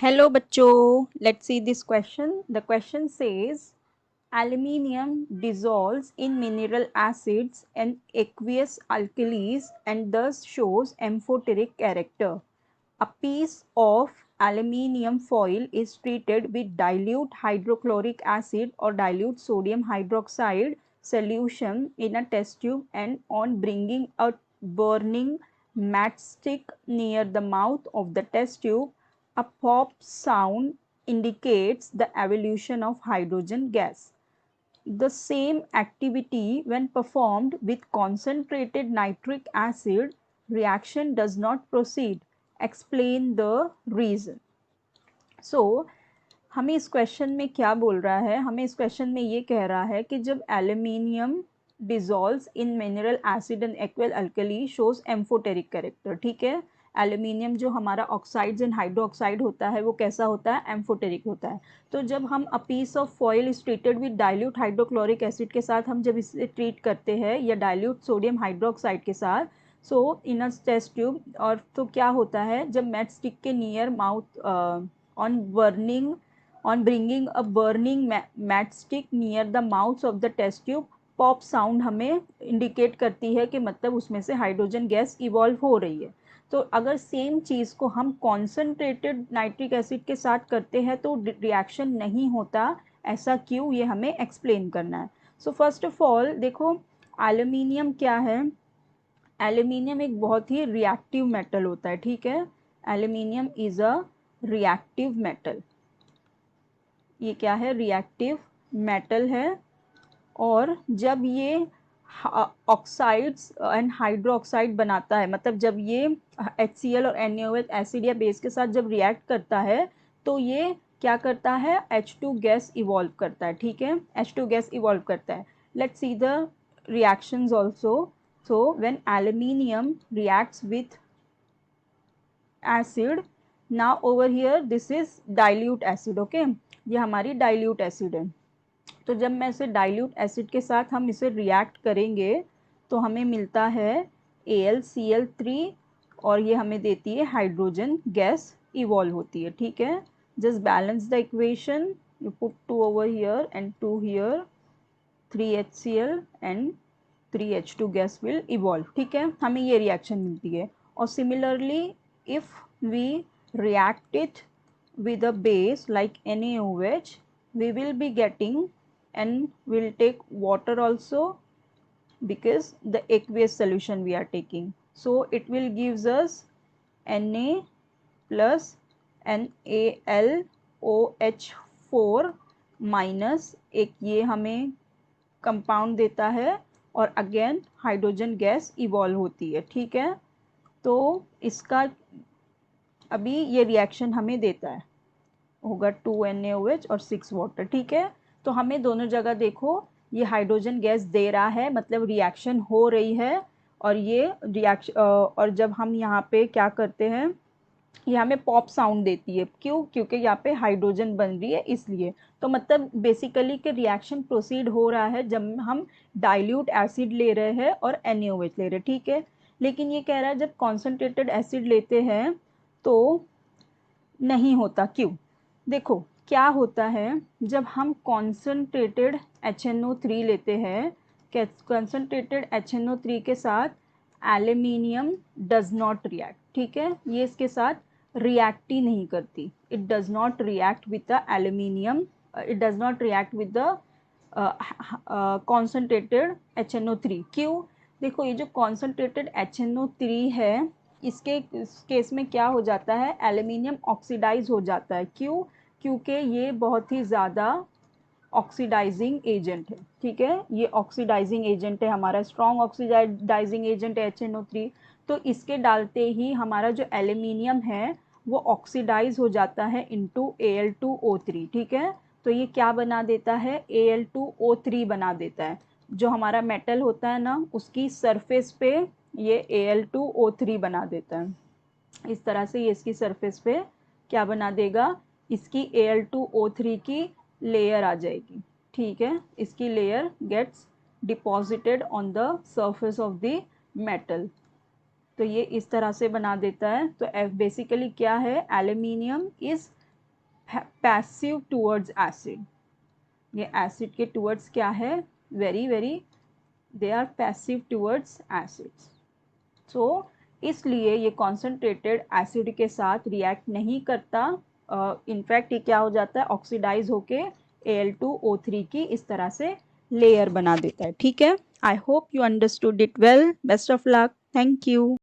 Hello bachcho, let's see this question. The question says aluminium dissolves in mineral acids and aqueous alkalis and thus shows amphoteric character. A piece of aluminium foil is treated with dilute hydrochloric acid or dilute sodium hydroxide solution in a test tube, and on bringing a burning matchstick near the mouth of the test tube, a pop sound indicates the evolution of hydrogen gas. The same activity when performed with concentrated nitric acid, reaction does not proceed. Explain the reason. So हमें इस question में क्या बोल रहा है, हमें इस question में ये कह रहा है कि जब aluminium dissolves in mineral acid and equal alkali shows amphoteric character. ठीक है, एल्यूमिनियम जो हमारा ऑक्साइड्स एंड हाइड्रो ऑक्साइड होता है वो कैसा होता है, एम्फोटेरिक होता है. तो जब हम a piece of foil is treated with dilute hydrochloric acid के साथ हम जब इसे ट्रीट करते हैं या डाइल्यूट सोडियम हाइड्रोक्साइड के साथ, सो इन अ टेस्ट ट्यूब, और तो क्या होता है जब मैच स्टिक के near mouth on burning on bringing a burning matchstick near the mouths of the test tube, pop sound हमें इंडिकेट करती है कि मतलब उसमें से हाइड्रोजन गैस इवॉल्व हो रही है. तो अगर सेम चीज़ को हम कॉन्सेंट्रेटेड नाइट्रिक एसिड के साथ करते हैं तो रिएक्शन नहीं होता. ऐसा क्यों, ये हमें एक्सप्लेन करना है. सो फर्स्ट ऑफ ऑल देखो, एल्यूमिनियम क्या है. एल्यूमिनियम एक बहुत ही रिएक्टिव मेटल होता है. ठीक है, aluminium is a reactive metal. ये क्या है, रिएक्टिव मेटल है. और जब ये ऑक्साइड्स एंड हाइड्रो ऑक्साइड बनाता है, मतलब जब ये HCl और NaOH एसिड या बेस के साथ जब रिएक्ट करता है तो ये क्या करता है, H2 गैस इवॉल्व करता है. ठीक है, H2 गैस इवॉल्व करता है. Let's see the reactions also. So when aluminium reacts with acid, now over here this is dilute acid. Okay, ये हमारी डाइल्यूट एसिड है. तो जब मैं इसे डाइल्यूट एसिड के साथ हम इसे रिएक्ट करेंगे तो हमें मिलता है AlCl3 और ये हमें देती है हाइड्रोजन गैस इवॉल्व होती है. ठीक है, just balance the equation, you put 2 over here and 2 here, 3HCl and 3H2 gas will evolve. ठीक है, हमें ये रिएक्शन मिलती है. और similarly if we react it with a base like NaOH, we will be getting, and we'll take water also because the aqueous solution we are taking. So it will gives us Na plus NaLOH4 minus एक ये हमें compound देता है और again hydrogen gas evolve होती है. ठीक है, तो इसका अभी ये रिएक्शन हमें देता है, होगा 2 NaOH और 6 वाटर. ठीक है, तो हमें दोनों जगह देखो ये हाइड्रोजन गैस दे रहा है, मतलब रिएक्शन हो रही है. और ये रिएक्शन और जब हम यहाँ पे क्या करते हैं, ये हमें पॉप साउंड देती है. क्यों, क्योंकि यहाँ पे हाइड्रोजन बन रही है इसलिए. तो मतलब बेसिकली कि रिएक्शन प्रोसीड हो रहा है जब हम डाइल्यूट एसिड ले रहे हैं और NaOH ले रहे हैं. ठीक है, लेकिन ये कह रहा है जब कॉन्सेंट्रेटेड एसिड लेते हैं तो नहीं होता. क्यों, देखो क्या होता है जब हम कॉन्सेंट्रेटेड HNO3 लेते हैं, कॉन्सेंट्रेटेड HNO3 के साथ एल्यूमिनियम डज नॉट रिएक्ट. ठीक है, ये इसके साथ रिएक्ट ही नहीं करती. It does not react with the aluminium, it does not react with the concentrated HNO3. क्यों, देखो ये जो कॉन्सेंट्रेटेड HNO3 है इसके केस में क्या हो जाता है, एल्यूमिनियम ऑक्सीडाइज हो जाता है. क्यों, क्योंकि ये बहुत ही ज़्यादा ऑक्सीडाइजिंग एजेंट है. ठीक है, ये ऑक्सीडाइजिंग एजेंट है, हमारा स्ट्रॉन्ग ऑक्सीडाइजिंग एजेंट है HNO3. तो इसके डालते ही हमारा जो एल्यूमिनियम है वो ऑक्सीडाइज हो जाता है इनटू Al2O3. ठीक है, तो ये क्या बना देता है, Al2O3 बना देता है. जो हमारा मेटल होता है ना उसकी सरफेस पे ये Al2O3 बना देता है. इस तरह से ये इसकी सरफेस पे क्या बना देगा, इसकी Al2O3 की लेयर आ जाएगी. ठीक है, इसकी layer gets deposited on the surface of the metal. तो ये इस तरह से बना देता है. तो बेसिकली क्या है, aluminium is passive towards acid, ये एसिड के टूवर्ड्स क्या है, very very, they are passive towards acids. So इसलिए ये कॉन्सेंट्रेटेड एसिड के साथ रिएक्ट नहीं करता, इनफैक्ट ये क्या हो जाता है, ऑक्सीडाइज होके Al2O3 की इस तरह से लेयर बना देता है। ठीक है, I hope you understood it well, best of luck, thank you.